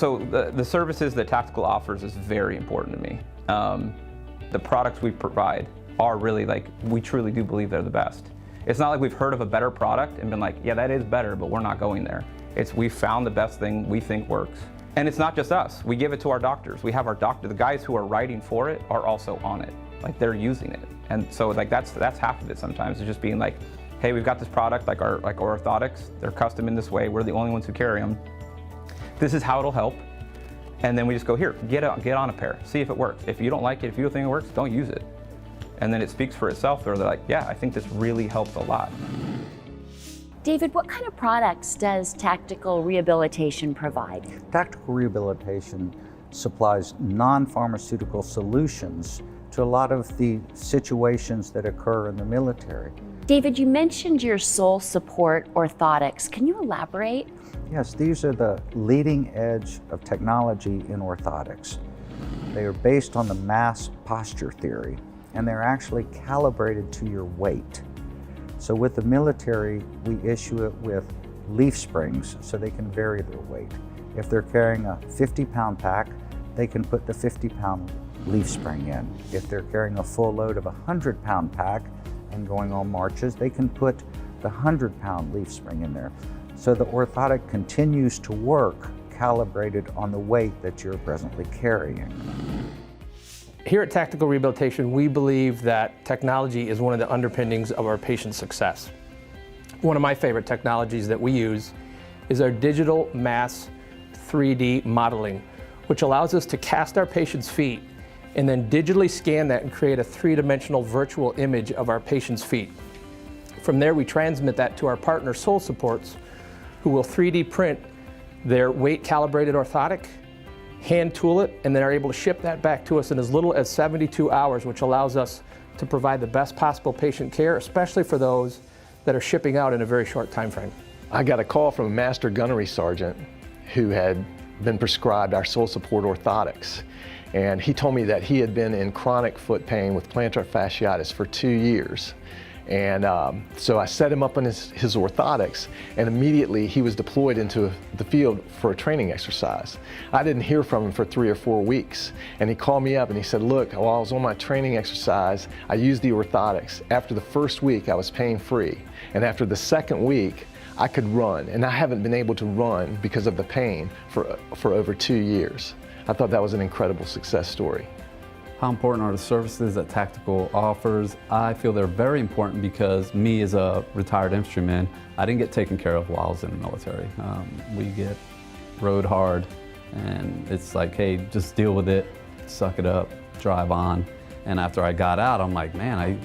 So the services that Tactical offers is very important to me. The products we provide are really we truly do believe they're the best. It's not like we've heard of a better product and been like, yeah, that is better, but we're not going there. We've found the best thing we think works. And it's not just us. We give it to our doctors. We have our the guys who are writing for it are also on it. They're using it. And so that's half of it sometimes. It's just being like, hey, we've got this product, our orthotics. They're custom in this way. We're the only ones who carry them. This is how it'll help. And then we just go, here, get on a pair, see if it works. If you don't like it, if you don't think it works, don't use it. And then it speaks for itself, or they're like, yeah, I think this really helps a lot. David, what kind of products does Tactical Rehabilitation provide? Tactical Rehabilitation supplies non-pharmaceutical solutions to a lot of the situations that occur in the military. David, you mentioned your sole support orthotics. Can you elaborate? Yes, these are the leading edge of technology in orthotics. They are based on the mass posture theory, and they're actually calibrated to your weight. So with the military, we issue it with leaf springs so they can vary their weight. If they're carrying a 50-pound pack, they can put the 50-pound leaf spring in. If they're carrying a full load of a 100-pound pack and going on marches, they can put the 100-pound leaf spring in there. So the orthotic continues to work calibrated on the weight that you're presently carrying. Here at Tactical Rehabilitation, we believe that technology is one of the underpinnings of our patient success. One of my favorite technologies that we use is our digital mass 3D modeling, which allows us to cast our patient's feet and then digitally scan that and create a three-dimensional virtual image of our patient's feet. From there, we transmit that to our partner Soul Supports, who will 3D print their weight-calibrated orthotic, hand tool it, and then are able to ship that back to us in as little as 72 hours, which allows us to provide the best possible patient care, especially for those that are shipping out in a very short time frame. I got a call from a Master Gunnery Sergeant who had been prescribed our Soul Support orthotics. And he told me that he had been in chronic foot pain with plantar fasciitis for 2 years. And so I set him up on his orthotics, and immediately he was deployed into the field for a training exercise. I didn't hear from him for 3 or 4 weeks, and he called me up and he said, look, while I was on my training exercise, I used the orthotics. After the first week, I was pain-free, and after the second week, I could run, and I haven't been able to run because of the pain for over 2 years. I thought that was an incredible success story. How important are the services that Tactical offers? I feel they're very important because me as a retired infantryman, I didn't get taken care of while I was in the military. We get rode hard, and it's like, hey, just deal with it, suck it up, drive on. And after I got out, I'm like, man,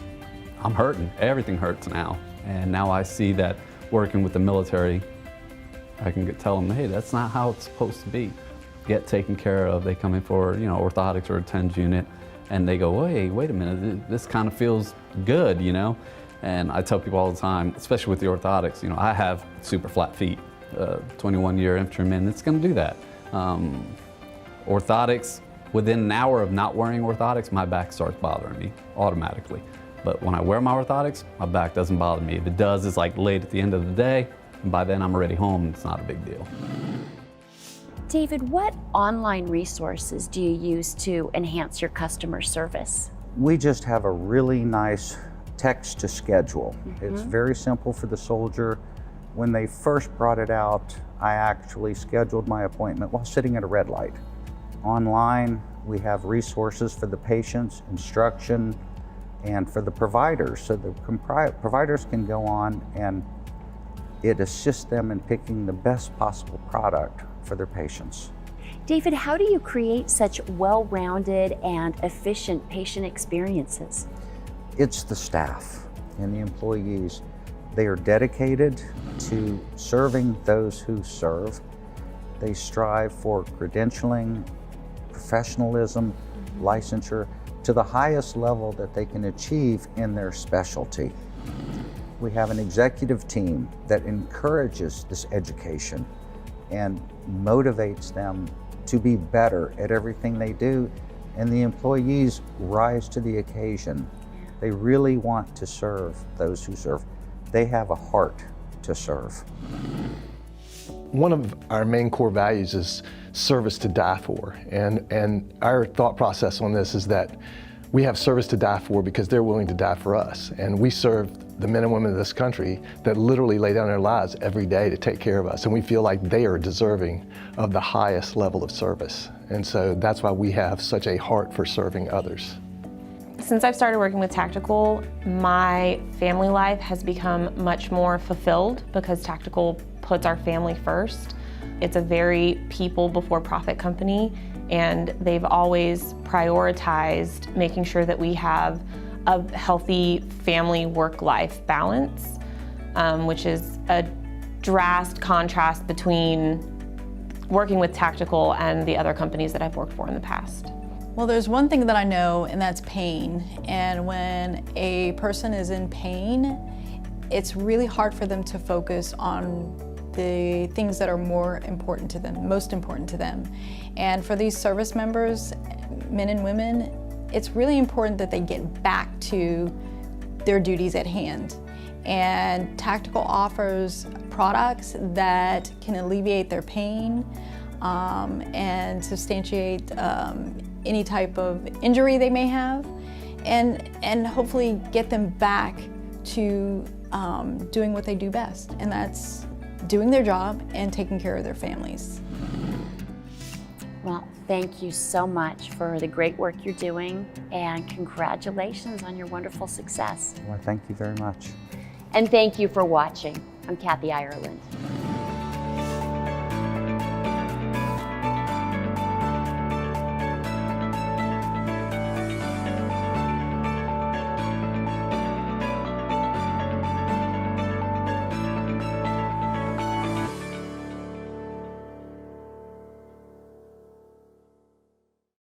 I'm hurting. Everything hurts now. And now I see that working with the military, I can tell them, hey, that's not how it's supposed to be. Get taken care of. They come in for, orthotics or a TENS unit, and they go, hey, wait a minute, this kind of feels good, And I tell people all the time, especially with the orthotics, I have super flat feet. 21-year infantryman, it's going to do that. Orthotics, within an hour of not wearing orthotics, my back starts bothering me automatically. But when I wear my orthotics, my back doesn't bother me. If it does, it's like late at the end of the day, and by then I'm already home, it's not a big deal. David, what online resources do you use to enhance your customer service? We just have a really nice text to schedule. It's very simple for the soldier. When they first brought it out, I actually scheduled my appointment while sitting at a red light. Online, we have resources for the patients, instruction, and for the providers. So the providers can go on and it assists them in picking the best possible product for their patients. David, how do you create such well-rounded and efficient patient experiences? It's the staff and the employees. They are dedicated to serving those who serve. They strive for credentialing, professionalism, licensure to the highest level that they can achieve in their specialty. We have an executive team that encourages this education and motivates them to be better at everything they do, and the employees rise to the occasion. They really want to serve those who serve. They have a heart to serve. One of our main core values is service to die for. And our thought process on this is that we have service to die for because they're willing to die for us. And we serve the men and women of this country that literally lay down their lives every day to take care of us. And we feel like they are deserving of the highest level of service. And so that's why we have such a heart for serving others. Since I've started working with Tactical, my family life has become much more fulfilled because Tactical puts our family first. It's a very people before profit company, and they've always prioritized making sure that we have a healthy family work-life balance, which is a drastic contrast between working with Tactical and the other companies that I've worked for in the past. Well, there's one thing that I know, and that's pain. And when a person is in pain, it's really hard for them to focus on the things that are more important to them, most important to them. And for these service members, men and women, it's really important that they get back to their duties at hand. And Tactical offers products that can alleviate their pain and substantiate any type of injury they may have, and hopefully get them back to doing what they do best, and that's doing their job and taking care of their families. Well, thank you so much for the great work you're doing, and congratulations on your wonderful success. Well, thank you very much. And thank you for watching. I'm Kathy Ireland.